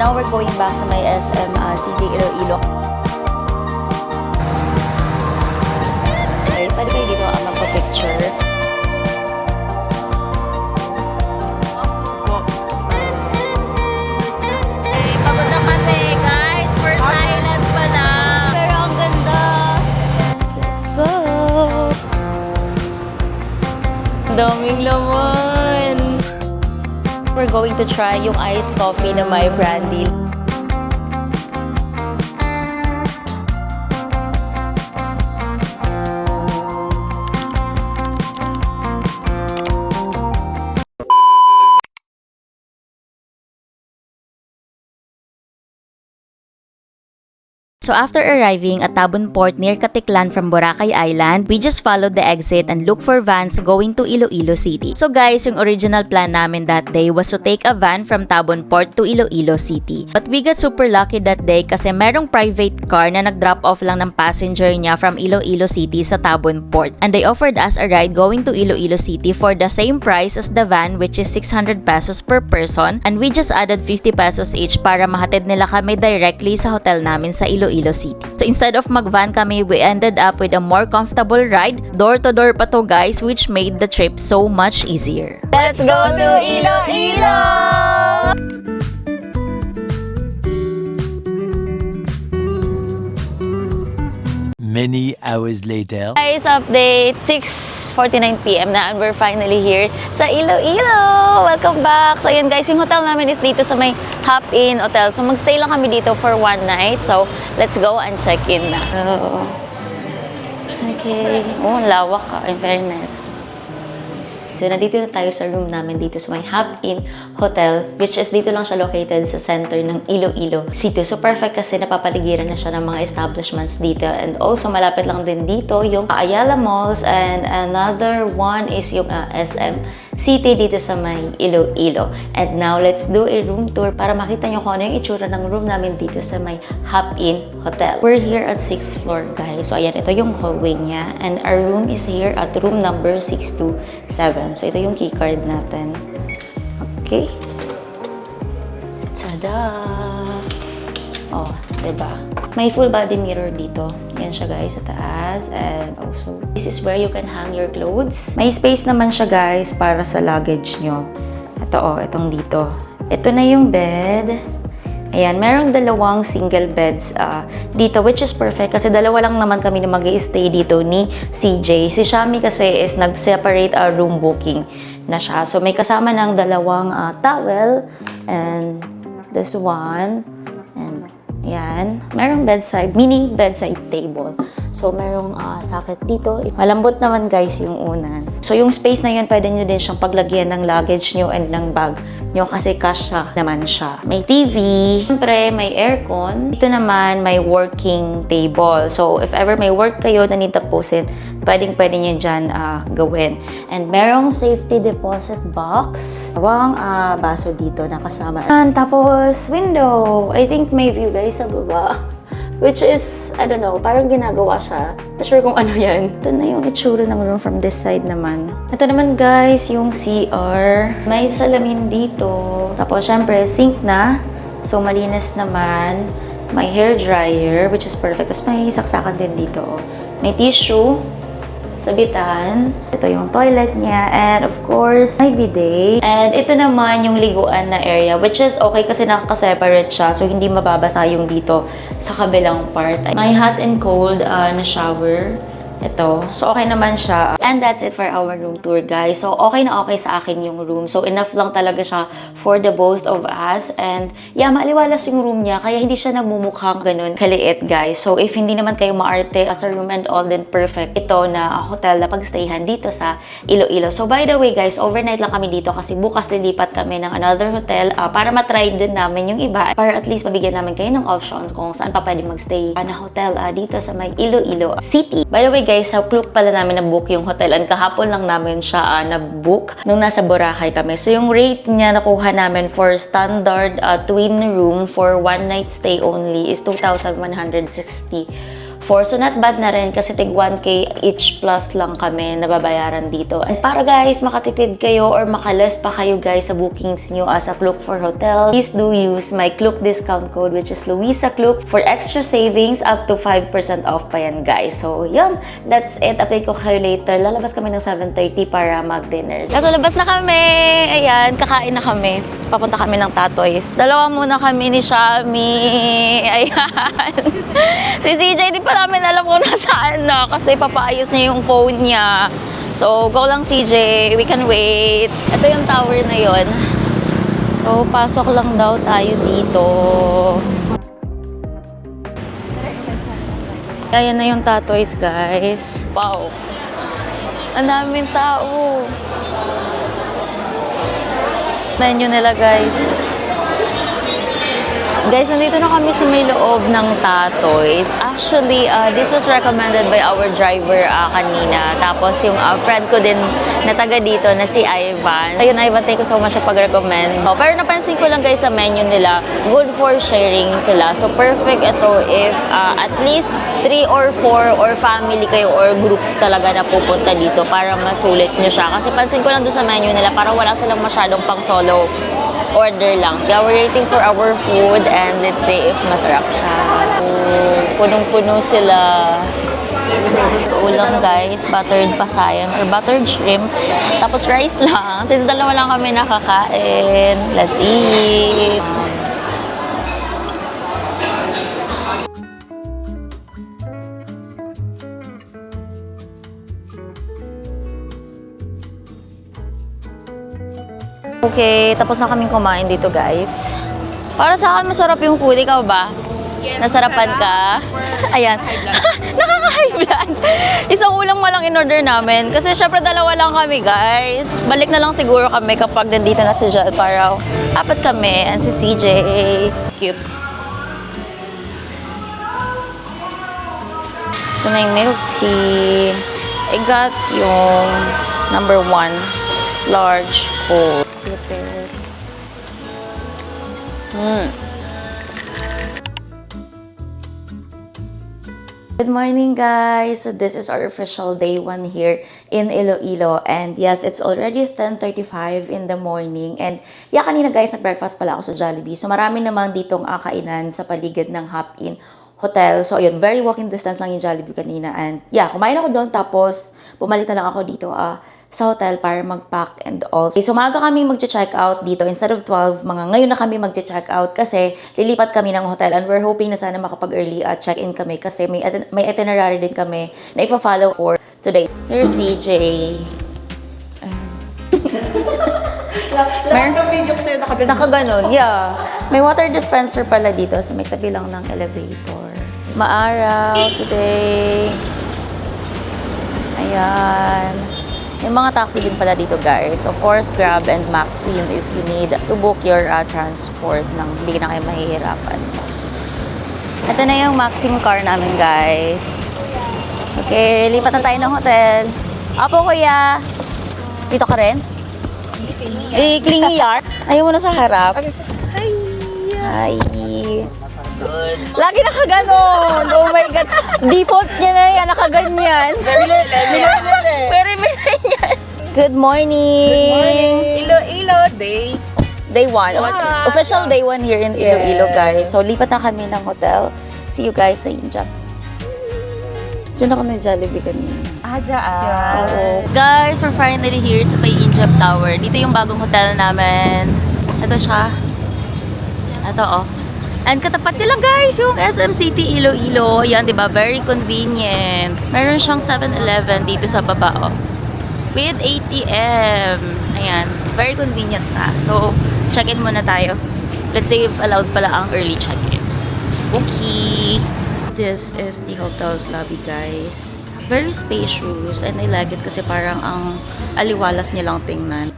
now we're going back sa may SM City Iloilo. Guys, pwede kayo dito magpa-picture. Okay, pagod na kami, guys. First island pa lang. Pero ang ganda. Let's go. Daming laman. We're going to try yung iced coffee na may brandy. So after arriving at Tabon Port near Katiklan from Boracay Island, we just followed the exit and look for vans going to Iloilo City. So guys, yung original plan namin that day was to take a van from Tabon Port to Iloilo City. But we got super lucky that day kasi merong private car na nag-drop off lang ng passenger niya from Iloilo City sa Tabon Port. And they offered us a ride going to Iloilo City for the same price as the van, which is 600 pesos per person. And we just added 50 pesos each para mahatid nila kami directly sa hotel namin sa Iloilo City. So instead of mag-van kami, we ended up with a more comfortable ride. Door-to-door pa to guys, which made the trip so much easier. Let's go to Iloilo! Many hours later. Guys, update 6:49 PM na and we're finally here sa Iloilo. Welcome back. So ayan guys, yung hotel namin is dito sa may Hop In Hotel. So magstay lang kami dito for one night. So let's go and check in na. Oh. Okay. Oh, lawak ka, in fairness. So, nandito na tayo sa room namin dito sa may Hop In Hotel, which is dito lang siya located sa center ng Iloilo City. So, perfect kasi napapaligiran na siya ng mga establishments dito. And also, malapit lang din dito yung Ayala Malls and another one is yung SM City dito sa may Iloilo. And now, let's do a room tour para makita nyo kung ano yung itsura ng room namin dito sa may Hop In Hotel. We're here at 6th floor, guys. So, ayan, ito yung hallway niya. And our room is here at room number 627. So, ito yung keycard natin. Okay. Tada! Oh, diba? May full body mirror dito. Yan siya guys sa taas. And also, this is where you can hang your clothes. May space naman siya guys para sa luggage nyo. Ito oh, itong dito. Ito na yung bed. Ayan, merong dalawang single beds dito, which is perfect kasi dalawa lang naman kami na mag-i-stay dito ni CJ. Si Shami kasi is nag-separate room booking na siya. So, may kasama ng dalawang towel and this one. And ayan, merong mini bedside table. So, merong socket dito. Malambot naman guys yung unan. So, yung space na yun, pwede nyo din siyang paglagyan ng luggage nyo and ng bag nyo kasi kasya naman siya. May TV. Siyempre, may aircon. Dito naman, may working table. So, if ever may work kayo na need tapusin, pwede nyo dyan gawin. And merong safety deposit box. Awang baso dito na kasama. And tapos, window. I think may view guys sa baba. Which is, I don't know, parang ginagawa siya. Not sure kung ano yan. Ito na yung itsura ng room from this side naman. Ito naman guys, yung CR. May salamin dito. Tapos syempre, sink na. So malinis naman. May hair dryer, which is perfect. Tapos may saksakan din dito. May tissue. Sabitan. Ito yung toilet niya. And of course, may bidet. And ito naman yung liguan na area, which is okay kasi nakaka-separate siya. So, hindi mababasa yung dito sa kabilang part. May hot and cold na shower. Ito. So, okay naman siya. And that's it for our room tour, guys. So, okay na okay sa akin yung room. So, enough lang talaga siya for the both of us. And, yeah, maaliwalas yung room niya. Kaya hindi siya nagmumukhang ganun kaliit, guys. So, if hindi naman kayo maarte as a room and all, then perfect. Ito na hotel na pagstayhan dito sa Iloilo. So, by the way, guys, overnight lang kami dito kasi bukas lilipat kami ng another hotel para matry din namin yung iba. Para at least mabigyan namin kayo ng options kung saan pa pwede magstay na hotel dito sa may Iloilo City. By the way, guys, sa Klook pala namin na-book yung hotel and kahapon lang namin siya na-book nung nasa Boracay kami. So, yung rate niya nakuha namin for standard twin room for one night stay only is 2,160 4. So not bad na rin kasi tig 1K each plus lang kami nababayaran dito. And para guys, makatipid kayo or makaless pa kayo guys sa bookings nyo as a Klook for Hotels, please do use my Klook discount code which is Luisa Klook for extra savings up to 5% off pa yan guys. So yun, that's it. Update ko kayo later. Lalabas kami ng 7:30 para mag-dinner. Kaso labas na kami. Ayan, kakain na kami. Papunta kami ng Tatoys. Dalawa muna kami ni Shami. Ayan. Si CJ, di pa namin alam kung nasaan na kasi papaayos niya yung phone niya. So, go lang CJ. We can wait. Ito yung tower na yon. So, pasok lang daw tayo dito. Ayan na yung Tatoys, guys. Wow. Ang daming tao. Menu nila, guys. Guys, nandito na kami sa may loob ng Tatoys. Actually, this was recommended by our driver kanina. Tapos yung friend ko din na taga dito na si Ivan. Ayun, Ivan, thank you so much sa pag-recommend. Pero napansin ko lang guys sa menu nila, good for sharing sila. So perfect ito if at least 3 or 4 or family kayo or group talaga na pupunta dito para masulit nyo siya. Kasi pansin ko lang doon sa menu nila, para wala silang masyadong pang solo order lang. So, we're waiting for our food and let's see if masarap siya. So, punong-puno sila. Ulam guys, buttered pasayan or buttered shrimp. Tapos rice lang. Since dalawa lang kami nakakain. Let's eat. Okay, tapos na kaming kumain dito guys. Para sa akin masarap yung food, ikaw ba? Yes, Nasarapan ka? Ayan. Nakaka-high blood. Isang ulam nga lang in-order namin. Kasi syempre dalawa lang kami guys. Balik na lang siguro kami kapag nandito na si Jel para apat kami. And si CJ. Cute. Ito na yung milk tea. I got yung number 1 large cold. Good morning guys! So this is our official day 1 here in Iloilo and yes, it's already 10:35 in the morning and yeah, kanina guys, nag-breakfast pala ako sa Jollibee. So marami namang ditong kainan sa paligid ng Hop-In Hotel. So ayun, very walking distance lang yung Jollibee kanina and yeah, kumain ako doon tapos bumalik na lang ako dito sa hotel para mag-pack and all. So maaga kami mag-check out dito instead of 12, ngayon na kami mag-check out kasi lilipat kami ng hotel and we're hoping na sana makapag-early check-in kami kasi may itinerary din kami na ipa-follow for today. Here's CJ. Lahat ng video ko sa'yo nakaganon. Nakaganon, yeah. May water dispenser pala dito sa may tabi lang ng elevator. Maaraw today. Ayan. May mga taxi din pala dito guys. Of course, Grab and Maxi yun if you need to book your transport nang hindi na kayo mahihirapan. Ito na yung Maxim car namin guys. Okay, lipat na tayo ng hotel. Apo kuya. Dito ka rin? Clingy yard. Ayaw mo na sa harap. Hi. Lagi nakaganon. Oh my God. Default niya na yan. Nakaganyan. Very lele. Very yan. Good morning. Iloilo day. Day 1. Official day 1 here in Iloilo, guys. So, lipat na kami ng hotel. See you guys sa Injap. Diyan ako ng Jollibee kanina. Dyan. Oo. Guys, we're finally here sa may Injap Tower. Dito yung bagong hotel namin. Ito siya. Ito, oh. And katapat nila guys, yung SM City Iloilo. Yan, di ba? Very convenient. Meron siyang 7-Eleven dito sa baba, oh. With ATM. Ayan. Very convenient na. So, check-in muna tayo. Let's say if allowed pala ang early check-in. Okay. This is the hotel's lobby, guys. Very spacious. And I like it kasi parang ang aliwalas niya lang tingnan.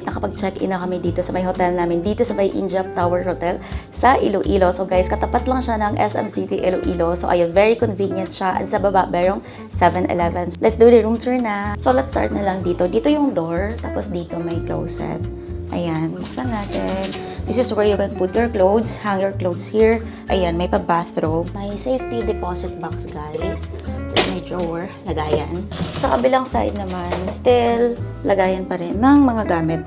Nakapag-check-in na kami dito sa may hotel namin, dito sa may Injap Tower Hotel sa Iloilo. So guys, katapat lang siya ng SM City Iloilo. So ayun, very convenient siya. And sa baba, merong 7-Eleven. Let's do the room tour na. So let's start na lang dito. Dito yung door, tapos dito may closet. Ayan, buksan natin. This is where you can put your clothes, hang your clothes here. Ayan, may pa-bathrobe. May safety deposit box, guys. Tapos may drawer, lagayan. Sa kabilang side naman, still, lagayan pa rin ng mga gamit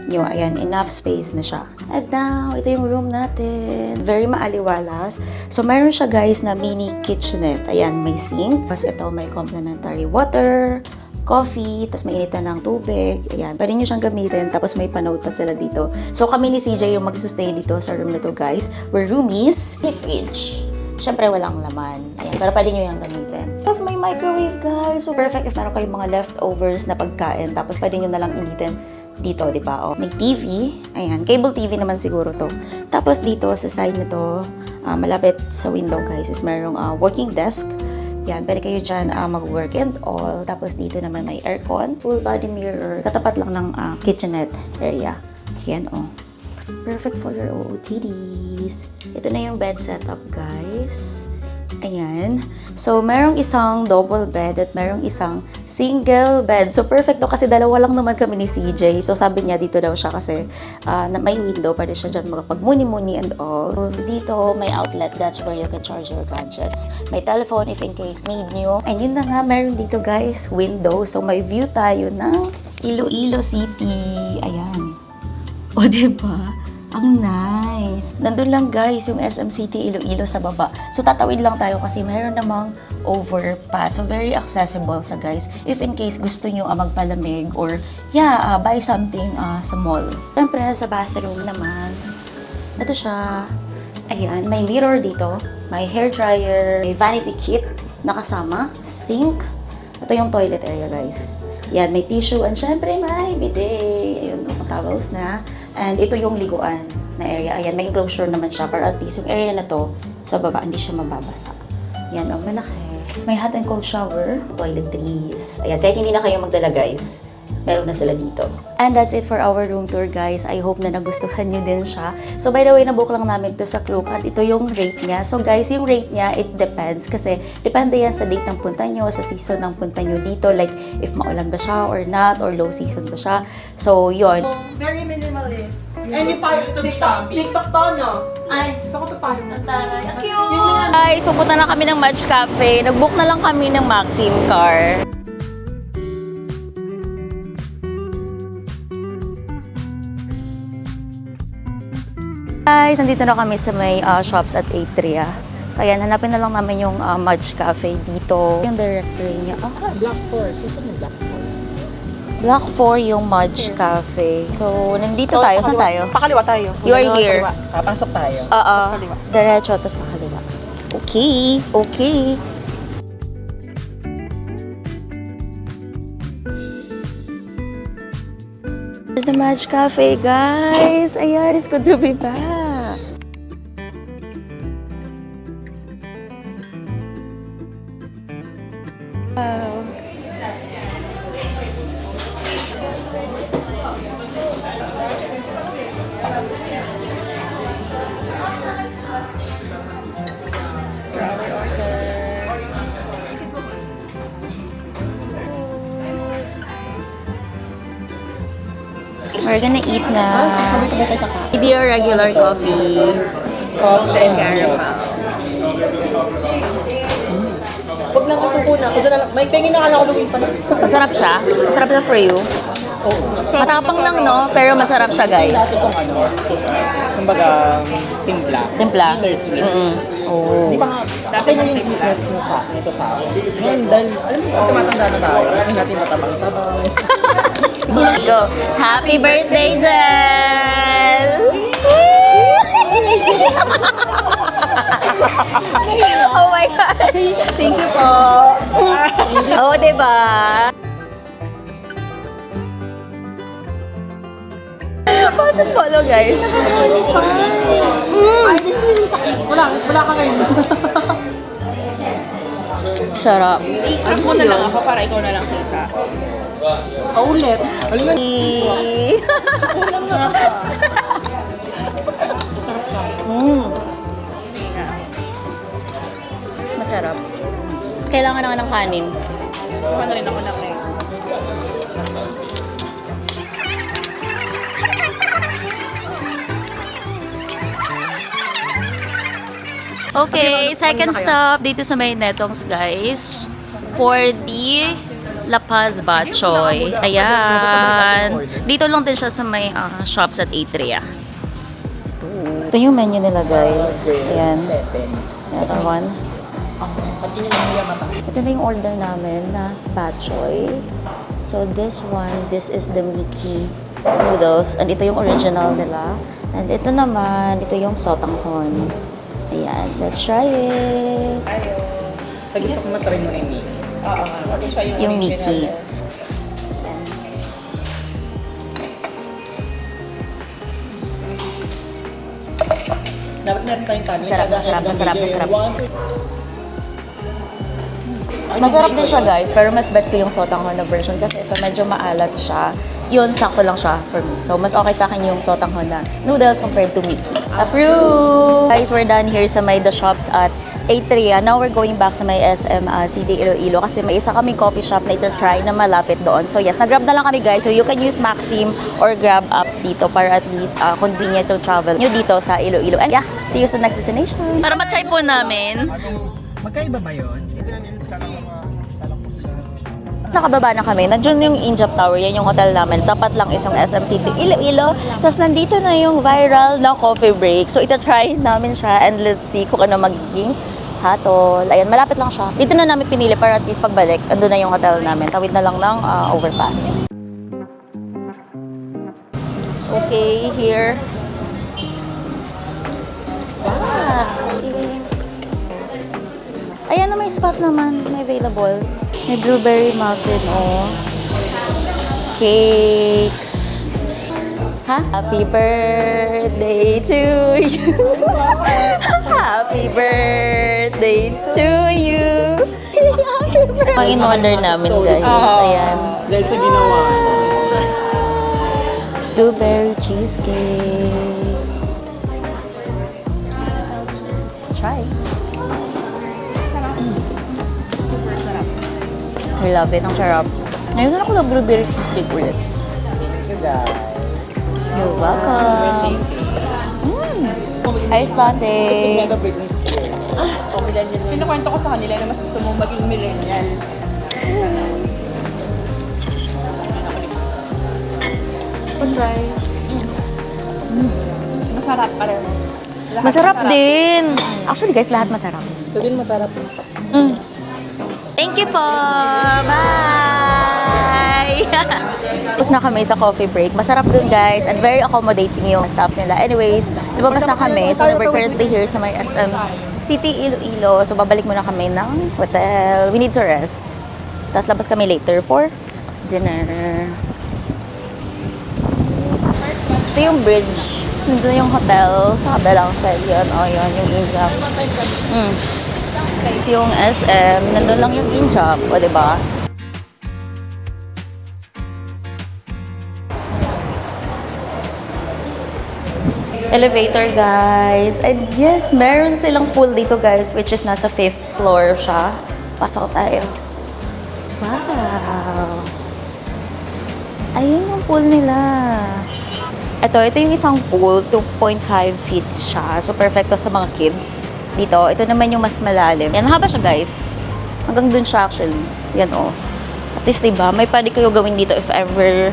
nyo. Ayan, enough space na siya. And now, ito yung room natin. Very maaliwalas. So, mayroon siya, guys, na mini kitchenette. Ayan, may sink. Tapos ito, may complimentary water, coffee, tapos may initan ng tubig. Ayan, pwede nyo siyang gamitin. Tapos may panote pa sila dito. So, kami ni CJ yung mag-stay dito sa room na to, guys. We're roomies. May fridge. Siyempre, walang laman. Ayan, pero pwede nyo yung gamitin. Tapos may microwave, guys. So, perfect if meron kayong mga leftovers na pagkain. Tapos pwede nyo nalang initin dito, di ba? Oh, may TV. Ayan, cable TV naman siguro to. Tapos dito, sa side nito, malapit sa window, guys, is merong working desk. Yan, pwede kayo dyan mag-work and all. Tapos dito naman may aircon, full body mirror. Katapat lang ng kitchenette area. Yan, oh. Perfect for your OOTDs. Ito na yung bed setup, guys. Ayan. So, merong isang double bed at merong isang single bed. So, perfect to kasi dalawa lang naman kami ni CJ. So, sabi niya dito daw siya kasi na may window. Pwede siya dyan makapagmuni-muni and all. So, dito may outlet. That's where you can charge your gadgets. May telephone if in case need nyo. And yun na nga, meron dito, guys, window. So, may view tayo ng Iloilo City. Ayan. O, diba? Ang nice. Nandun lang, guys, yung SM City Iloilo sa baba. So, tatawid lang tayo kasi mayroon namang overpass. So, very accessible sa guys. If in case gusto nyo magpalamig or, buy something sa mall. Siyempre, sa bathroom naman. Ito siya. Ayan, may mirror dito. May hair dryer. May vanity kit na kasama. Sink. Ito yung toilet area, guys. Yan, may tissue. And syempre, may bidet. Ayun, towels na. And ito yung liguan na area. Ayan, may enclosure naman siya. Para at least yung area na to, sa baba, hindi siya mababasa. Yan, oh, malaki. May hot and cold shower. Toiletries. Ayan, kahit hindi na kayo magdala, guys. Meron na sila dito. And that's it for our room tour, guys. I hope na nagustuhan nyo din siya. So, by the way, nabook lang namin to sa Klook at ito yung rate niya. So, guys, yung rate niya, it depends. Kasi, depende yan sa date ng punta nyo, sa season ng punta nyo dito. Like, if maulan ba siya or not, or low season ba siya. So, yon. Very minimalist. And yung TikTok to, no? Ay, Gusto ko to paano na. taray. Ang cute! Guys, pupunta na kami ng Match Cafe. Nag-book na lang kami ng Maxim car. Guys, nandito na kami sa may shops at Atria. So, ayan, hanapin na lang namin yung Match Cafe dito. Yung directory niya. Black Force. Gusto mo Black Force? Block 4 yung Match Cafe. So, nandito tayo. Saan tayo? Pakaliwa tayo. You are here. Papasok tayo. Oo. Pakaliwa. Diretso, tapos pakaliwa. Okay. Okay. There's the Match Cafe, guys. Ayan, it's good to be back. Wow. We're gonna eat na. Hindi yung regular coffee. Coffee and caramel. Huwag lang kasuko na. Kung dyan, may pengin na kala ko lumisan. Masarap siya. Masarap siya for you. Matapang lang, no? Pero masarap siya, guys. Itong kumbaga, timpla. Timpla. Bittersweet. Oh. Di ba nga, dati na yung sweetness nito sa akin. Ngayon, dahil, alam mo, tumatanda na tayo. Kasi natin matabang-tabang. Go. Happy birthday, Jel! Oh my God! Thank you po. Oh, diba? Pasok ko, no, guys? Ay, hindi yung sakit. Wala ka ngayon. Sarap. Ako na lang ako para ikaw na lang kita. Ulit. Masarap. Kailangan na nga ng kanin. Kuha na rin ako na kayo. Okay, second stop dito sa may Netongs, guys. For the La Paz Batchoy. Ayan. Dito lang din siya sa may shops at Atria. Ito yung menu nila, guys. Ayan. That's one. Ito na yung order namin na Batchoy. So this one, this is the Mickey noodles. And ito yung original nila. And ito naman, ito yung sotanghon. Ayan, let's try it. Gusto ko matry mo na yung Mickey. Oo, kasi siya Yung original. Mickey. Dapat meron tayong kanin. Masarap. Masarap din siya, guys, pero mas bet ko yung sotanghon na version kasi ito medyo maalat siya. Yun, sakto lang siya for me. So, mas okay sa akin yung sotanghon na noodles compared to Mickey. Approve! Guys, we're done here sa may The Shops at Atria. Now, we're going back sa may SM City Iloilo kasi may isa kaming coffee shop na ito-try na malapit doon. So, yes, nag-grab na lang kami, guys. So, you can use Maxim or Grab up dito para at least convenient to travel nyo dito sa Iloilo. And yeah, see you sa next destination. Para matry po namin. Magkaiba ba yun? Nakababa na kami. Nandiyan yung Injap Tower. Yan yung hotel namin. Tapat lang isang SM City Iloilo. Tapos nandito na yung viral na coffee break. So, ita-try namin siya and let's see kung ano magiging hatol. Ayan, malapit lang siya. Dito na namin pinili para at least pagbalik. Andun na yung hotel namin. Tawid na lang ng overpass. Okay, here. Wow. Ayan na, may spot naman. May available. May blueberry muffin, oh. Cakes. Ha? Happy birthday to you. Happy birthday to you. Happy birthday. Ang in-order namin, guys. Ayan. Dahil sa ginawa. Blueberry cheesecake. Let's try. I love it. Ang sarap. Ngayon na ako ng blueberry cheesecake ulit. Thank you, guys. You're welcome. Ice latte. Mega Britney Spears. O, millennial yun. Pinukwento ko sa kanila na mas gusto mong maging millennial. Try. Masarap pareho. Lahat Masarap din. Actually, guys, lahat masarap. Ito din masarap. Thank you po. Bye! Tapos na kami sa coffee break. Masarap dun, guys. And very accommodating yung staff nila. Anyways, lumabas na kami. So, we're currently here sa may SM City Iloilo. So, babalik muna kami ng hotel. We need to rest. Tapos labas kami later for dinner. Ito yung bridge. Nandun yung hotel. Sa kabilang side yun. O, yun. Yung Injap. Ito yung SM. Nandun lang yung Injap. O, diba? Elevator, guys. And yes, meron silang pool dito, guys, which is nasa 5th floor siya. Pasok tayo. Wow! Ayun yung pool nila. Ito yung isang pool. 2.5 feet siya. So, perfecto sa mga kids. Dito, ito naman yung mas malalim. Yan, mahaba siya, guys. Hanggang dun siya, actually. Yan, oh. At least, diba, may pwede kayo gawin dito if ever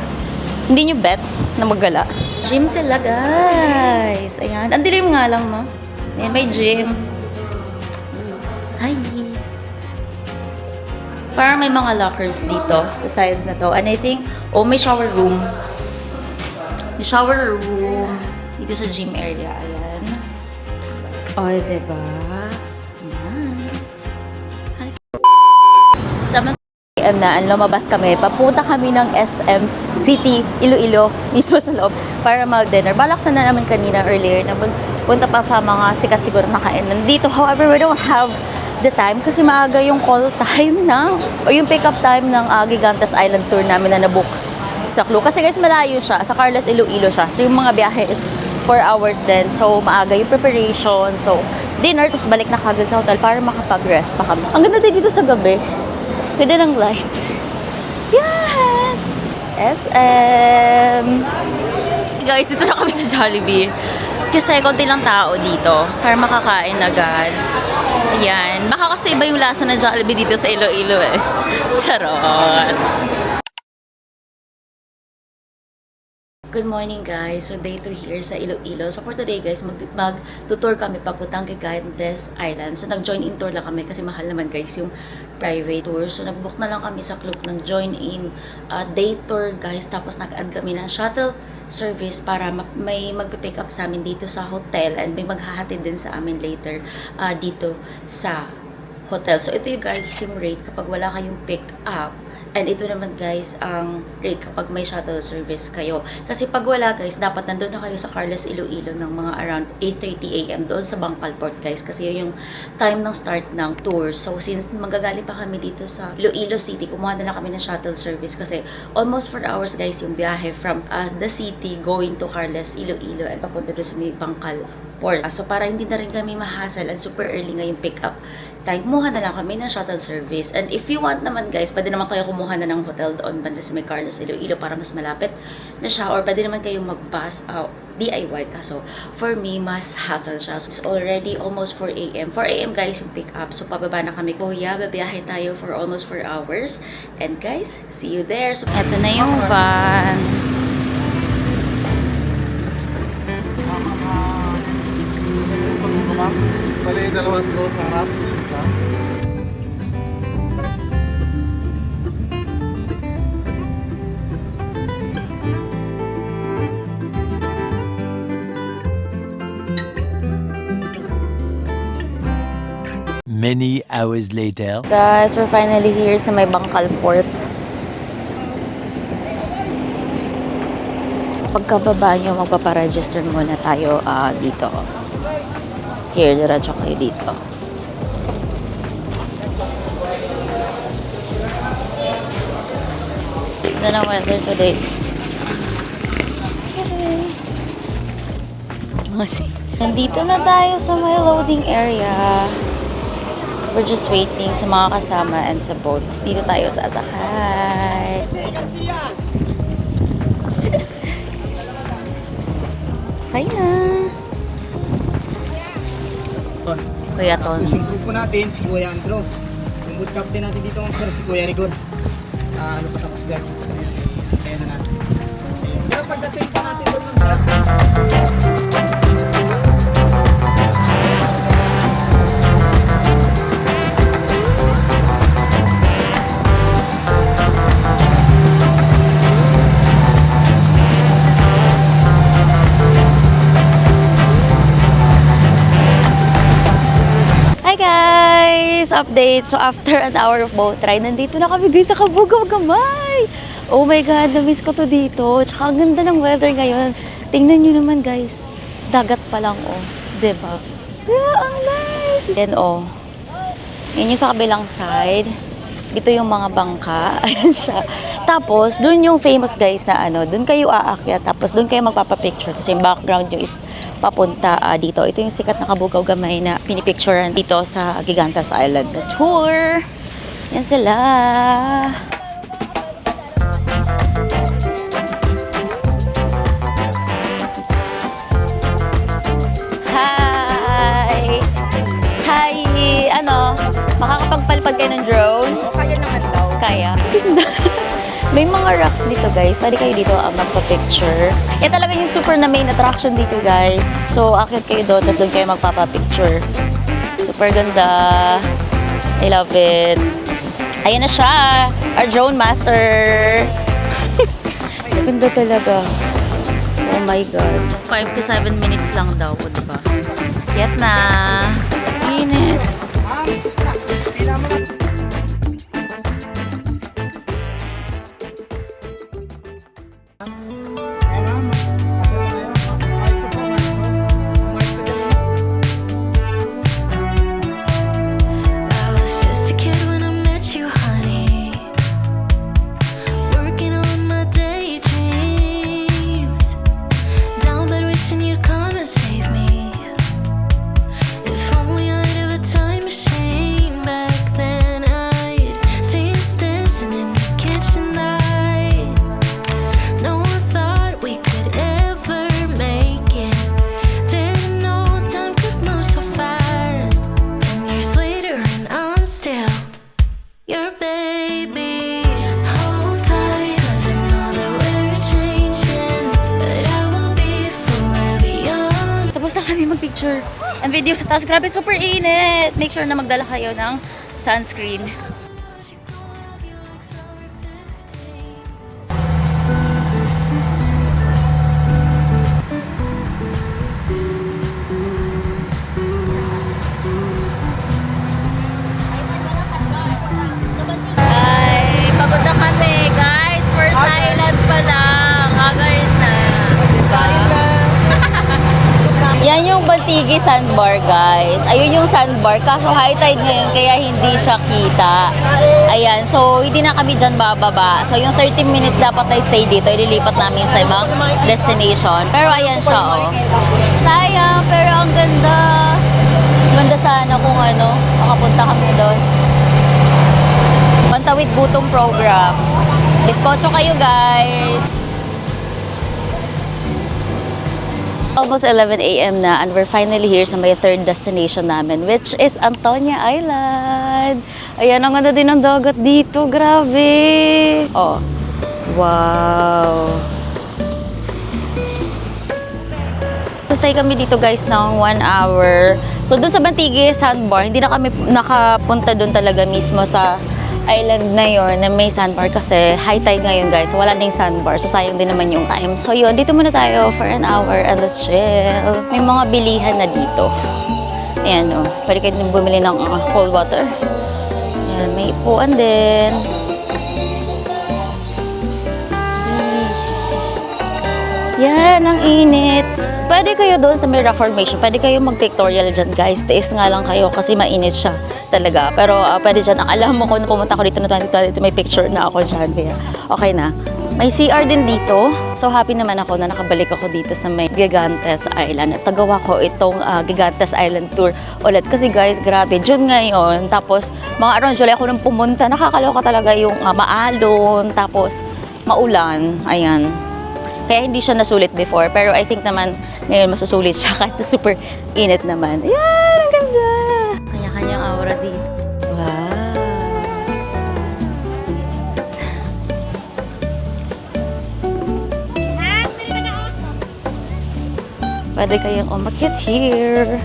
hindi nyo bet na maggala. Gym sila, guys. Ayan. Ang dilim nga lang, no? Ayan, may gym. Hi! Parang may mga lockers dito sa side na to. And I think, may shower room. May shower room dito sa gym area. Ayan. Diba? Ayan. Hi. Sama na, lumabas kami. Papunta kami ng SM City, Iloilo, mismo sa loob, para mag-dinner. Balak sana naman kanina earlier na punta pa sa mga sikat siguro na kainan dito. However, we don't have the time kasi maaga yung call time o yung pick-up time ng Gigantes Island Tour namin na nabook sa Clue. Kasi guys, malayo siya. Sa Carles, Iloilo siya. So, yung mga biyahe is 4 hours din. So, maaga yung preparation. So, dinner, tapos balik na kagad sa hotel para makapag-rest pa kami. Ang ganda din dito sa gabi. Ganda ng light. Yan! SM! Guys, dito na kami sa Jollibee. Kasi konti lang tao dito para makakain agad. Ayan. Baka kasi iba yung lasa ng Jollibee dito sa Iloilo eh. Charot. Good morning guys. So day 2 here sa Iloilo. So for today guys, mag-tutor kami papuntang Gigantes Island. So nag-join-in tour lang kami kasi mahal naman guys yung private tour. So nag-book na lang kami sa Klook ng join-in day tour guys. Tapos nag-add kami ng shuttle service para may magpipick up sa amin dito sa hotel and may maghahatid din sa amin later dito sa hotel. So ito yung guys yung rate kapag wala kayong pick up. And ito naman guys, ang rate kapag may shuttle service kayo. Kasi pag wala guys, dapat nandun na kayo sa Carles Iloilo ng mga around 8:30 AM doon sa Bangkal Port guys. Kasi yun yung time ng start ng tour. So since magagaling pa kami dito sa Iloilo City, kumuha na lang kami ng shuttle service. Kasi almost 4 hours guys yung biyahe from the city going to Carles Iloilo and papunta doon sa may Bangkal Port. So para hindi na rin kami mahasal and super early ngayong pick up time, kumuha na lang kami ng shuttle service. And if you want naman guys, pwede naman kayo kumuha na ng hotel doon banda sa may Carlos Iloilo para mas malapit na siya, or pwede naman kayong mag-bus DIY kaso for me mas hassle siya. So, it's already almost 4 AM 4 AM guys yung pick up. So pababa na kami, kuya, babiyahe tayo for almost 4 hours and guys, see you there. So eto na yung van. Bali, dalawang floor sa harap. Many hours later. Guys, we're finally here sa may Bangkal Port. Pagkababa nyo, magpaparegister muna tayo dito. Here, diretso kayo dito. Ganda ng weather today. Okay. Nandito na tayo sa may loading area. We're just waiting sa mga kasama and sa boat. Dito tayo sasakay. Sakay na. Kuya Ton. Yung grupo natin, si Kuya Andrew. Yung boot captain natin dito, sir, si Kuya Rigon. Ano pa sa Kusgar? Kaya na natin. Pero pagdating pa natin doon, sir. Update. So after an hour of boat ride, nandito na kami guys sa Cabugao Gamay. Oh my God, na-miss ko to dito. Tsaka ang ganda ng weather ngayon. Tingnan nyo naman guys. Dagat pa lang oh. Diba? Diba? Ang nice! Yan oh. Yan yung sa kabilang side. Dito yung mga bangka. Ayan siya. Tapos, dun yung famous guys na ano, dun kayo aakyat. Tapos, dun kayo magpapapicture. Tapos yung background nyo is papunta dito. Ito yung sikat na Cabugao Gamay na pinipicturean dito sa Gigantes Island na tour. Yan sila. Hi! Hi! Ano? Makakapagpalpad kayo ng drone? Kaya naman daw. Kaya. May mga rocks dito guys. Pwede kayo dito magpa-picture. Yan talaga yung super na main attraction dito guys. So, akit kayo doon. Tapos doon kayo magpapa-picture. Super ganda. I love it. Ayan na siya. Our drone master. Ganda talaga. Oh my God. 5 to 7 minutes lang daw. O diba? Yet na. Init. If picture and video sa taas. Grabe, super init. Make sure na magdala kayo ng sunscreen. Ay, pagod na kami, guys. First island pa lang. Hagars na. Diba? Yan yung Baltigi Sandbar, guys. Ayun yung sandbar. Kaso high tide ngayon, kaya hindi siya kita. Ayan. So, hindi na kami dyan bababa. So, yung 30 minutes dapat na stay dito. Ililipat namin sa ibang destination. Pero ayan siya, oh. Sayang, pero ang ganda. Ganda sana kung ano, makapunta kami doon. Mantawid Gutom program. Biskotso kayo, guys. Almost 11 a.m. na and we're finally here sa may third destination namin, which is Antonia Island. Ayan, ang ganda din ng dagat dito. Grabe. Oh. Wow. Stay kami dito, guys, ng 1 hour. So, dun sa Baltigi Sandbar, hindi na kami nakapunta dun talaga mismo sa island na yon na may sandbar kasi high tide ngayon, guys. So, wala na yung sandbar. So, sayang din naman yung time. So, yun. Dito muna tayo for an hour and let's chill. May mga bilihan na dito. Ayan, oh. Pwede kayo din bumili ng cold water. Ayan, may ipuan din. Yan, ang init. Pwede kayo doon sa may rock formation. Pwede kayo mag-pictorial dyan, guys. Tiis nga lang kayo kasi mainit siya talaga. Pero pwede dyan. Alam mo ko na pumunta ako dito na 2020, may picture na ako dyan. Kaya okay na. May CR din dito. So happy naman ako na nakabalik ako dito sa may Gigantes Island. At tagawa ko itong Gigantes Island tour ulit. Kasi guys, grabe. June ngayon. Tapos mga around July ako nang pumunta. Nakakaloka talaga yung maalon. Tapos maulan. Ayan. Kaya hindi siya nasulit before. Pero I think naman ngayon masusulit siya kahit na super init naman. Ayan, ang ganda! Kanya-kanyang aura dito. Wow! Pwede kayong umakyat here.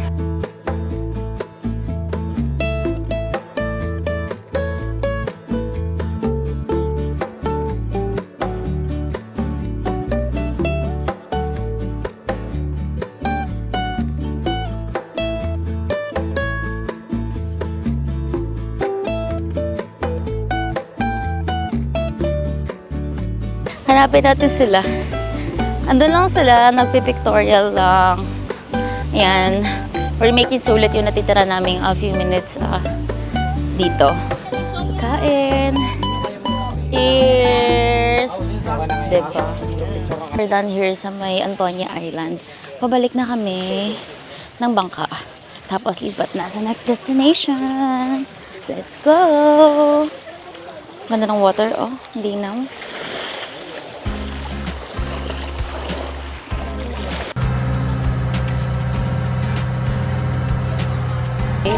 Hanapin natin sila. Andun lang sila, nagpipictorial lang. Ayan. We're making sulit yung natitira naming a few minutes dito. Kain. Cheers! Diba? We're done here sa may Antonia Island. Pabalik na kami ng bangka. Tapos lipat na sa next destination. Let's go! Ganda ng water, oh. Linaw.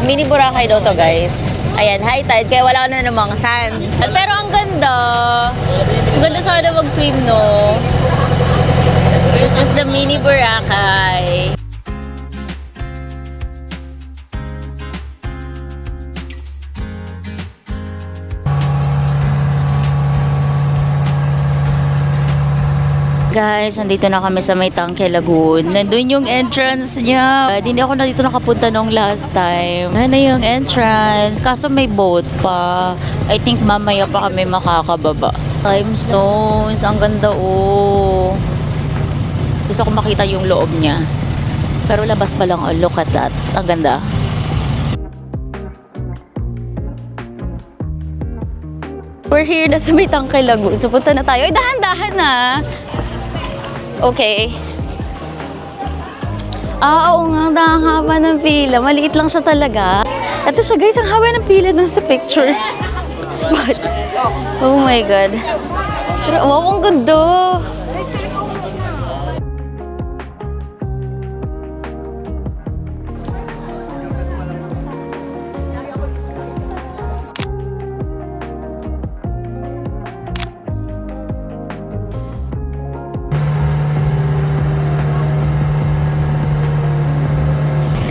Mini Boracay daw to, guys. Ayan, high tide, kaya wala na namang sand. Pero ang ganda. Ang ganda sana mag-swim, no? This is the Mini Boracay. Guys, nandito na kami sa may Tangke Lagoon. Nandun yung entrance niya. Hindi ako na dito nakapunta nung last time. Ano yung entrance? Kaso may boat pa. I think mamaya pa kami makakababa. Limestones. Ang ganda, oh. Gusto ko makita yung loob niya. Pero labas pa lang, oh. Look at that. Ang ganda. We're here na sa may Tangke Lagoon. So, punta na tayo. Ay, dahan-dahan na. Okay. Oo nga, ang haba ng pila. Maliit lang siya talaga. Ito siya, guys, ang haba ng pila dun sa picture spot. Oh my God. Pero, wow, ang ganda.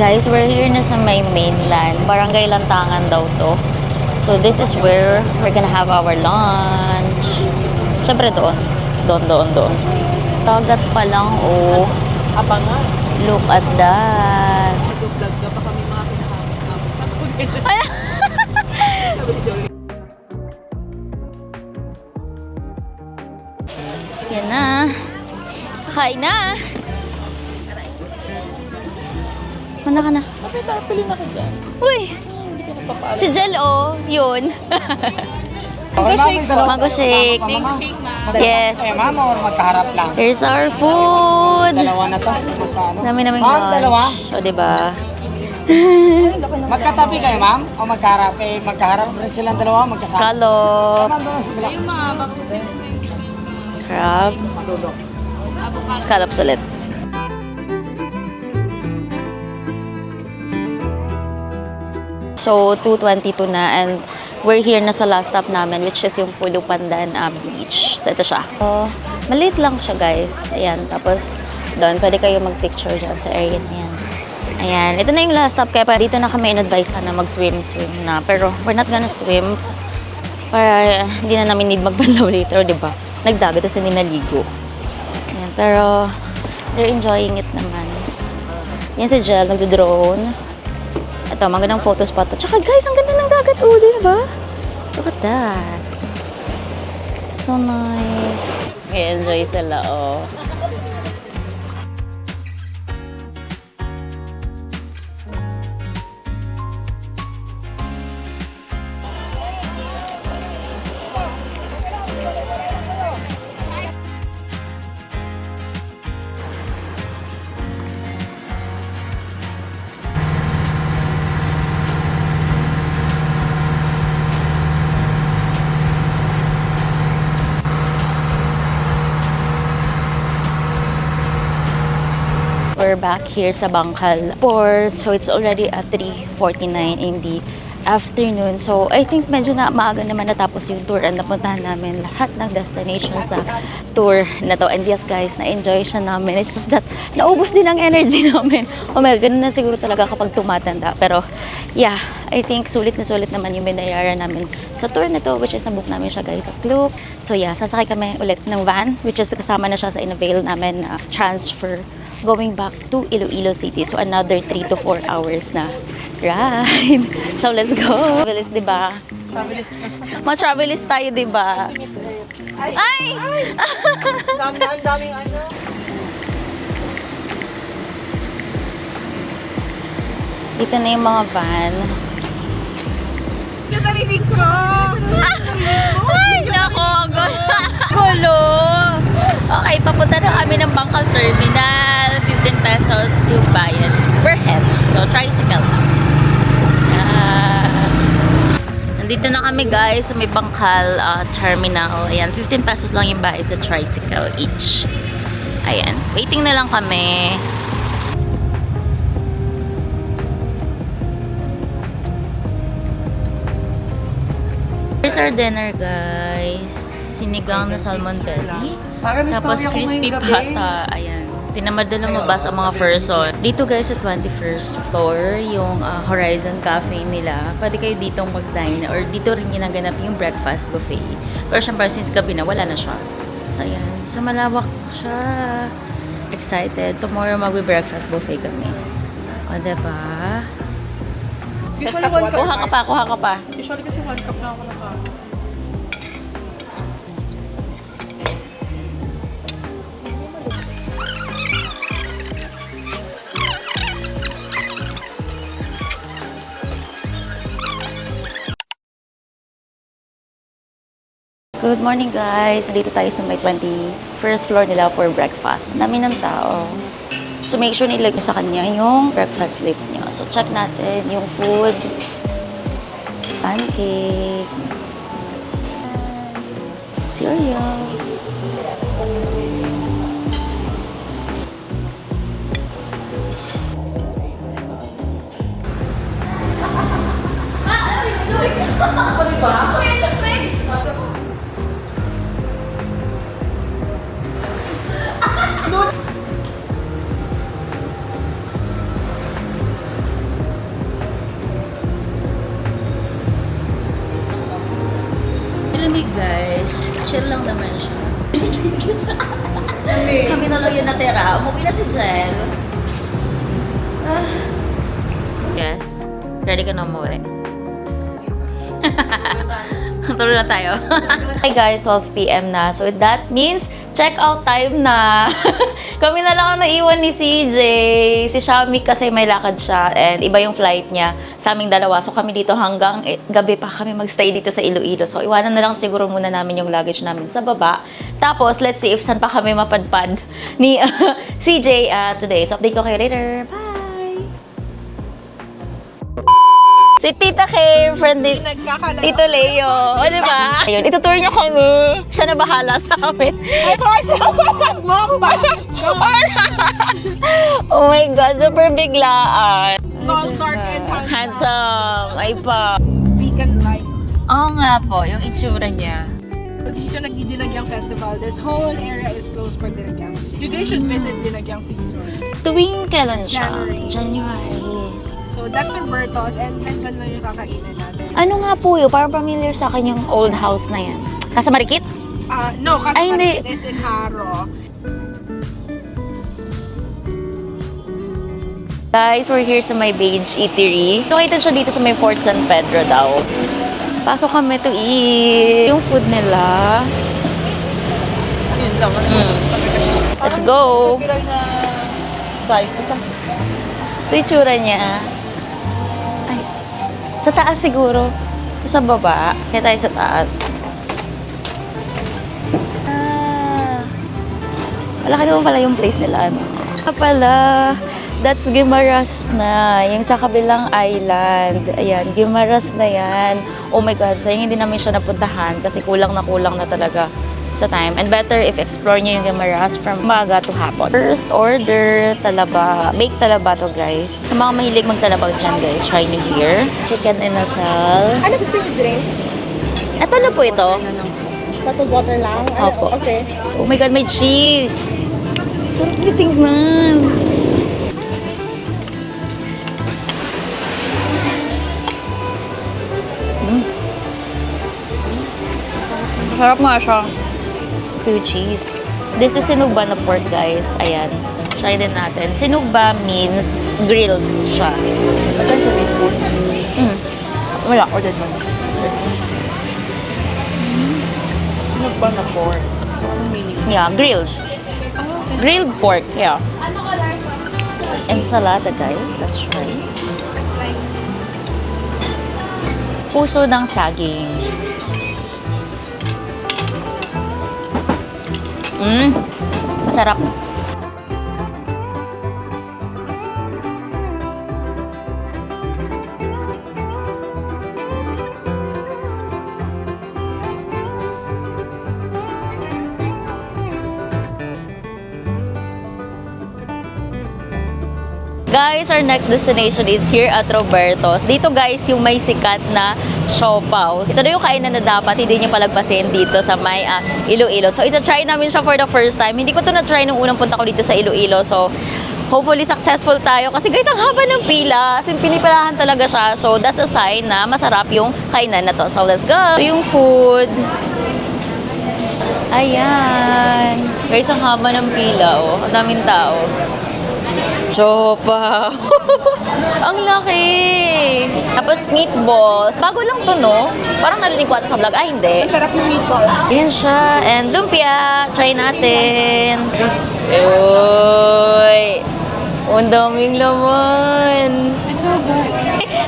Guys, we're here na sa may mainland. Barangay Lantangan daw to. So this is where we're gonna have our lunch. Siyempre doon. Doon. Dagat pa lang, oh. Abangan. Look at that. Nag-vlog ka pa kami mga pinakamin. Yan na. Kakain na. Manda ka na. Bakit tarpilin ako dyan? Uy! Hindi ka napapaalam. Si Jel, oh. Yun. Okay, ma'am, may dalawa Mango tayo. shake. Kasama pa, ma'am. Yes. Kaya ma'am, or magkaharap lang? Here's our food. Dalawa na to. Magkano? Dami naming Ma'am, dalawa? lunch. O, diba? Magkatabi kayo, ma'am? O magkaharap? Eh, magkaharap rin silang dalawa, magkasama. Scallops. Crab. Scallops ulit. So, 2:22 na and we're here na sa last stop namin which is yung Pulo Pandan Beach. So, ito siya. So, maliit lang siya, guys. Ayan. Tapos, doon, pwede kayo mag-picture dyan sa area na yan. Ayan. Ito na yung last stop. Kaya dito na kami in-advise na mag-swim na. Pero, we're not gonna swim para hindi na namin need magbanlaw later, di ba? Nagdagat kasi hindi naligo. Ayan. Pero, they're enjoying it naman. Yan si Jel, nagdo-drone. Ito, magandang photo spot to. Tsaka guys, ang ganda ng dagat. Oh, di ba? Look at that. So nice. I-enjoy sila, oh. We're back here sa Bangkal Port. So, it's already at 3:49 in the afternoon. So, I think medyo na maaga naman natapos yung tour and napuntahan namin lahat ng destination sa tour na to. And yes, guys, na-enjoy siya namin. It's just that, naubos din ang energy namin. Oh my God, ganun na siguro talaga kapag tumatanda. Pero, yeah, I think sulit na sulit naman yung binayaran namin sa tour na to, which is nabook namin siya, guys, sa Klook. So, yeah, sasakay kami ulit ng van, which is kasama na siya sa in-avail namin na transfer going back to Iloilo City. So, another 3 to 4 hours na ride. So, let's go. Travelist, di ba? Ma-travelist tayo, di ba? Ay! Daming ano. Dito na yung mga van. Yung narinig ko. Ay, nako, ang gulo. Okay, papunta na kami ng Bangkal Terminal. 15 pesos yung bayad per head. So, tricycle na. Nandito na kami, guys, sa may Bangkal Terminal. Ayan, 15 pesos lang yung bayad sa tricycle each. Ayan, waiting na lang kami. Here's our dinner, guys. Sinigang na salmon belly. Tapos crispy pata. Ayan. Tinamad na lumabas ang mga person. Dito, guys, sa 21st floor, yung Horizon Cafe nila. Pwede kayo ditong mag-dine or dito rin ginaganap yung breakfast buffet. Pero syempre, since gabi na, wala na siya. Ayan. So, malawak siya. Excited. Tomorrow, mag-breakfast buffet kami. O, diba? Usually 1 cup. Kuha ka pa. Usually kasi 1 cup na ako nakain. Good morning, guys! Dito tayo sa may 21st floor nila for breakfast. Ang dami ng tao. So, make sure nilagay sa kanya yung breakfast slip niyo. So, check natin yung food. Pancake. Cereals. malamig guys. Chill lang naman siya. Kami na lang yung natira. Umuwi na si Jel. Yes. Ready ka na umuwi? Tuloy na tayo. Hey guys, 12 PM na. So that means check out time na. Kami na lang ang naiwan ni CJ. Si Shami kasi may lakad siya and iba yung flight niya sa aming dalawa. So kami dito hanggang gabi pa kami magstay dito sa Iloilo. So iwanan na lang siguro muna namin yung luggage namin sa baba. Tapos let's see if saan pa kami mapadpad ni CJ today. So update ko kayo later. Bye! Si Tita Kay, friend ni Tito Leo. O, di ba? Ayun, itutour niya kami. Siya na bahala sa amin. Oh my God, super biglaan. Tall, dark, and Handsome. Ay pa. Vegan life. Oo nga po, yung itsura niya. Dito nag-Dinagyang Festival. This whole area is closed for Dinagyang. You guys should visit Dinagyang season. Tuwing kailan siya? January. So that's Roberto's and nandyan lang yung kakainan natin. Ano nga po yun? Parang familiar sa akin yung old house na yan. Nasa Marikit? No, kasi Ay, hindi. it is in Haro. Guys, we're here sa may Beige Eatery. Located siya dito sa may Fort San Pedro daw. Pasok kami to eat. Yung food nila. Yun lang. Let's go! Size. Basta Ito yung tsura niya. Ay, sa taas siguro. Ito sa baba. Kaya tayo sa taas. Malaki naman pala yung place nila. Ano? Pala, that's Guimaras na. Yung sa kabilang island. Ayan, Guimaras na yan. Oh my God, sayang hindi namin siya napuntahan kasi kulang na talaga sa time. And better if explore nyo yung Guimaras from umaga to hapon. First order, talaba. Baked talaba to guys. Sa mga mahilig magtalaba dyan guys, try nyo here. Chicken inasal. Ano gusto yung drinks? Ito na po ito. Bottled water lang? Opo. Okay. Oh my God, may cheese. Sarap niya tingnan. Sarap nga siya. With cheese. This is sinugba na pork, guys. Ayan. Try din natin. Sinugba means grilled siya. Ito sa Facebook. Wala. Ordered mo. Sinug ba na pork? So, anong meaning? Yeah, grilled. Grilled pork, yeah. Ensalada, guys. Let's try. Puso ng saging. Masarap. Guys, our next destination is here at Roberto's. Dito guys, yung may sikat na siopaw. Ito na yung kainan na dapat hindi nyo palagpasin dito sa may Iloilo. So, ita-try namin siya for the first time. Hindi ko to na-try nung unang punta ko dito sa Iloilo. So, hopefully successful tayo. Kasi guys, ang haba ng pila. As in, pinipilahan talaga siya. So, that's a sign na masarap yung kainan na to. So, let's go! Ito yung food. Ayan. Guys, ang haba ng pila. Oh. Ang daming tao. Chopa. Ang laki. Tapos meatballs. Bago lang to, no? Parang narinig ko ata sa vlog. Ay, hindi. Masarap yung meatballs. Ayan siya. And lumpia. Try natin. Uy. Ang daming laman. It's so good.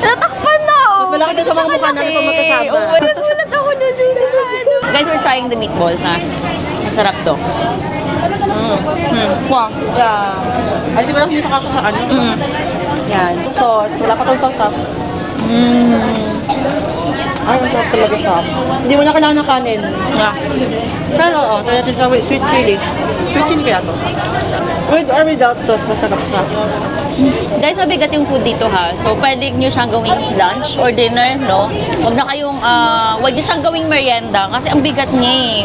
Natakpan na, oh. Mas malaki din sa mga mukha namin pag magkasama. Oo, nagulat ako na juicy sa ano. Guys, we're trying the meatballs na. Masarap to. Wow. Yeah. Ay, siguro hindi nakasya sa ano. Yan. Sauce. Wala pa itong sauce. Ay, masarap talaga siya. Hindi mo na kailangan ng kanin. Yeah. Pero, try natin sa sweet chili. Sweet chili kaya to. With or without sauce, masarap siya. Guys, mabigat yung food dito ha. So, pwede nyo siyang gawing lunch or dinner, no? Huwag na kayong, huwag nyo siyang gawing merienda kasi ang bigat niya eh.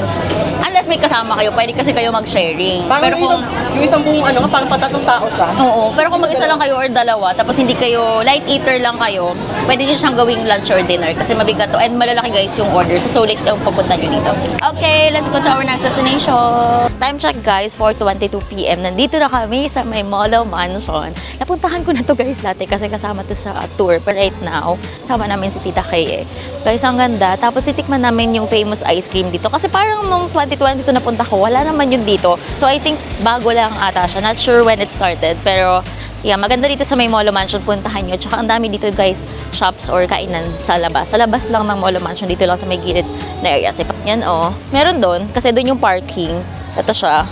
Unless may kasama kayo, pwede kasi kayo mag-sharing. Parang Pero kung yung isang buong ano, parang patatlong tao ka. Oo, pero kung mag-isa lang kayo or dalawa, tapos hindi kayo, light eater lang kayo, pwede nyo siyang gawing lunch or dinner kasi mabigat to. And malalaki guys yung order, so sulit yung pupunta nyo dito. Okay, let's go to our next destination. Time check guys, 4:22 p.m. Nandito na kami sa may Molo Mansion. Napuntahan ko na to guys dati kasi kasama to sa tour. But right now, sama namin si Tita Kay eh. Guys, ang ganda. Tapos titikman namin yung famous ice cream dito. Kasi parang nung 2022 napunta ko, wala naman yun dito. So I think bago lang ata siya. Not sure when it started. Pero yeah, maganda dito sa may Molo Mansion. Puntahan nyo. Tsaka ang dami dito guys, shops or kainan sa labas. Sa labas lang ng Molo Mansion. Dito lang sa may gilid na area. Yan oh. Meron doon. Kasi doon yung parking. Ito siya.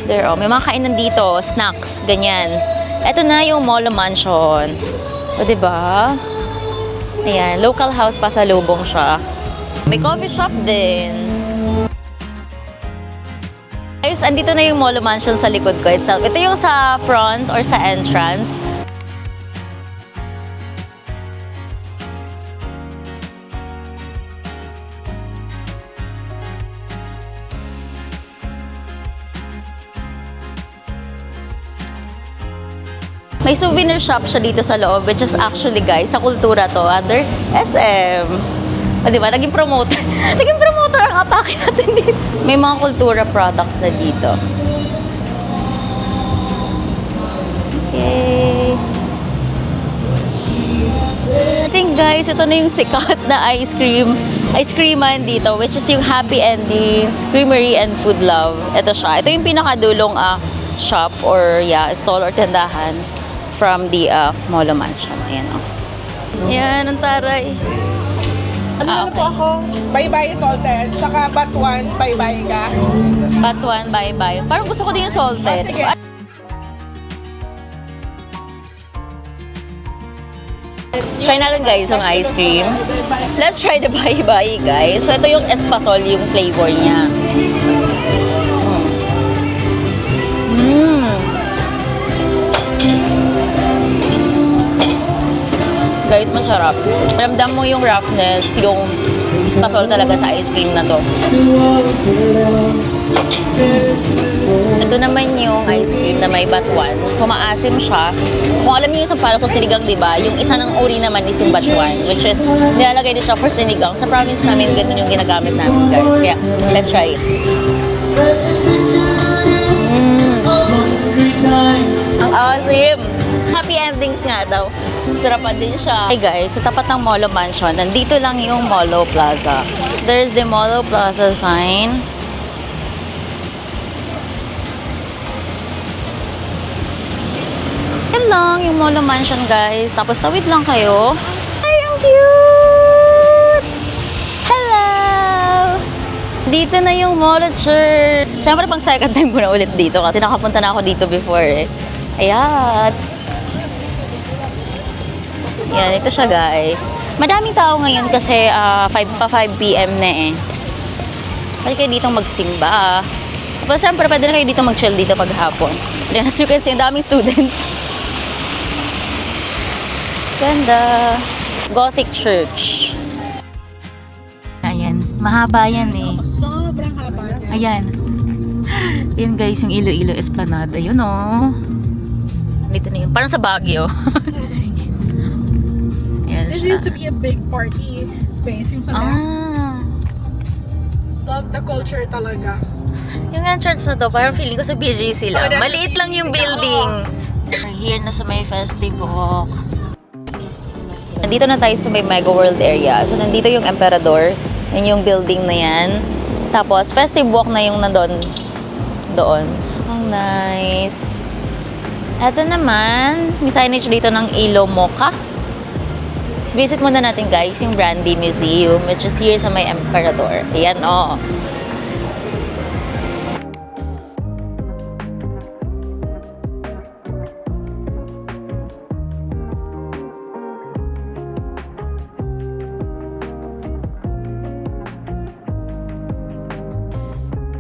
There oh. May mga kainan dito. Snacks. Ganyan. Ito na yung Molo Mansion. O diba? Ayan. Local house pa sa lubong siya. May coffee shop din. Guys, andito na yung Molo Mansion sa likod ko itself. Ito yung sa front or sa entrance. May souvenir shop siya dito sa loob, which is actually, guys, sa kultura to, under SM. O, diba? Naging promoter. Naging promoter ang atake natin dito. May mga kultura products na dito. Okay. I think, guys, ito na yung sikat na ice creaman dito, which is yung Happy Endings Creamery and Food Love. Ito siya. Ito yung pinakadulong shop or stall or tindahan from the Molo Mansion. Ayan, oh. Yan, ang taray. Ano po ako? Bye-bye salted. Tsaka batuan, bye-bye ka. Batuan, bye-bye. Parang gusto ko din yung salted. Sige. Try natin guys yung ice cream. Let's try the bye-bye guys. So ito yung espasol, yung flavor niya. Guys, masarap. Ramdam mo yung roughness, yung espasol talaga sa ice cream na to. Ito naman yung ice cream na may batuan. So, maasim siya. So, kung alam niyo yung sa parang sa sinigang, diba? Yung isa ng uri naman is yung batuan, which is, nilalagay din siya for sinigang. Sa province namin, ganun yung ginagamit namin, guys. Kaya, let's try it. Ang asim! Happy endings nga daw. Sarapan din siya. Hey guys, sa tapat ng Molo Mansion, nandito lang yung Molo Plaza. There's the Molo Plaza sign. Yan lang yung Molo Mansion guys. Tapos tawid lang kayo. Ay, ang cute! Hello! Dito na yung Molo Church. Siyempre pang second time ko na ulit dito kasi nakapunta na ako dito before eh. Ayan. Yan, ito siya guys. Madaming tao ngayon kasi 5 p.m. na eh. Pwede kayo dito magsimba. Tapos syempre pwede na kayo dito mag-chill dito paghapon. Then as you can see, ang daming students. Ganda. Gothic Church. Ayan, mahaba yan eh. Sobrang haba. Ayan. Yan guys, yung Iloilo Esplanade. Yun oh. Dito na yun. Parang sa Baguio. Ayan This siya. used to be a big party space. Yung sa left. Love the culture talaga. Yung entrance na to, parang feeling ko sa BGC lang. Oh, that's Maliit lang yung BGC. building. We're here na sa may Festivok. Nandito na tayo sa may Mega World area. So, nandito yung Emperador. Yun yung building na yan. Tapos, Festivok na yung nandun. Doon. Ang nice. Ito naman, may signage dito ng Ilo Mocha. Visit muna natin guys yung Brandy Museum, which is here sa may Emperador. Ayan o.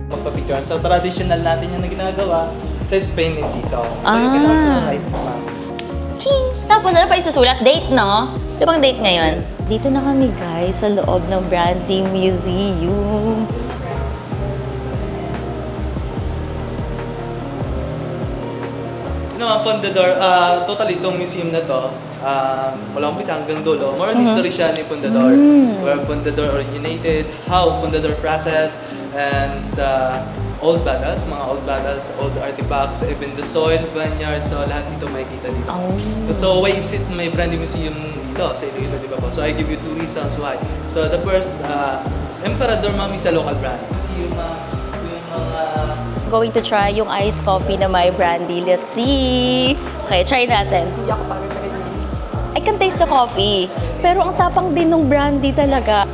Magpapicture. So, traditional natin yung na ginagawa sa Spain and dito. So, you can Ah. also write map. Ching! Tapos ano pa isusulat? Date, no? Di bang date ngayon? Dito na kami guys sa loob ng Brandy Museum. No, Fundador, totally itong museum na to, mula umpisa hanggang dulo, moral history siya ni Fundador. Where Fundador originated, how Fundador process, and old battles, mga old battles, old artifacts, even the soil, vineyards, so lahat dito makikita dito. So why is it may brand new museum dito sa Iloilo, di ba po? So I give you 2 reasons why. So the first, Emperador Mami sa local brand. Museum, yung mga Going to try yung iced coffee na may brandy. Let's see. Okay, try natin. Hindi ako pare sa rin. I can taste the coffee. Pero ang tapang din ng brandy talaga.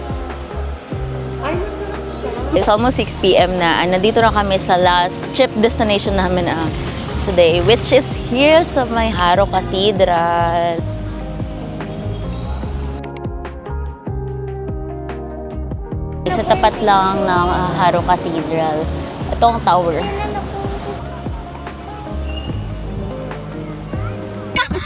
Ay, masarap siya. It's almost 6 p.m. na. Nandito na kami sa last trip destination namin today, which is here sa may Haro Cathedral. Sa tapat lang ng Haro Cathedral. Ito ang tower.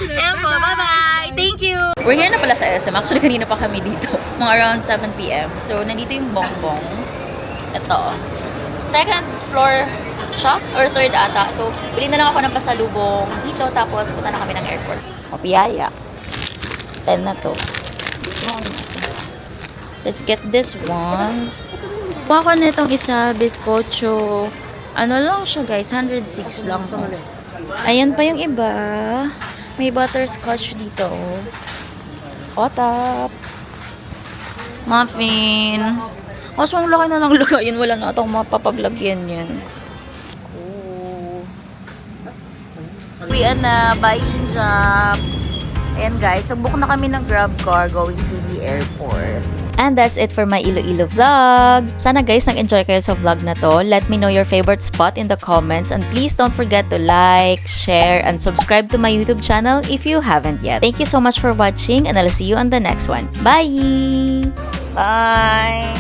Ayan po, bye-bye! Thank you! We're here na pala sa SM. Actually, kanina pa kami dito. Mga around 7 p.m. So, nandito yung bongbongs. Ito. Second floor shop or third ata. So, bili na lang ako ng pasalubong dito. Tapos, punta na kami ng airport. O, piyaya. 10 na to. Let's get this one. Kuha ko na itong isa, biskotso. Ano lang siya guys, 106 lang. Ayan pa yung iba. May butterscotch dito. Otap. Muffin. Kaso ang laki na ng lagayin. Wala na itong mapapaglagyan yan. Uwi na. Bye, Injap. Ayan guys, so book na kami ng Grab car going to the airport. And that's it for my Iloilo vlog. Sana guys, nag-enjoy kayo sa vlog na to. Let me know your favorite spot in the comments. And please don't forget to like, share, and subscribe to my YouTube channel if you haven't yet. Thank you so much for watching and I'll see you on the next one. Bye! Bye!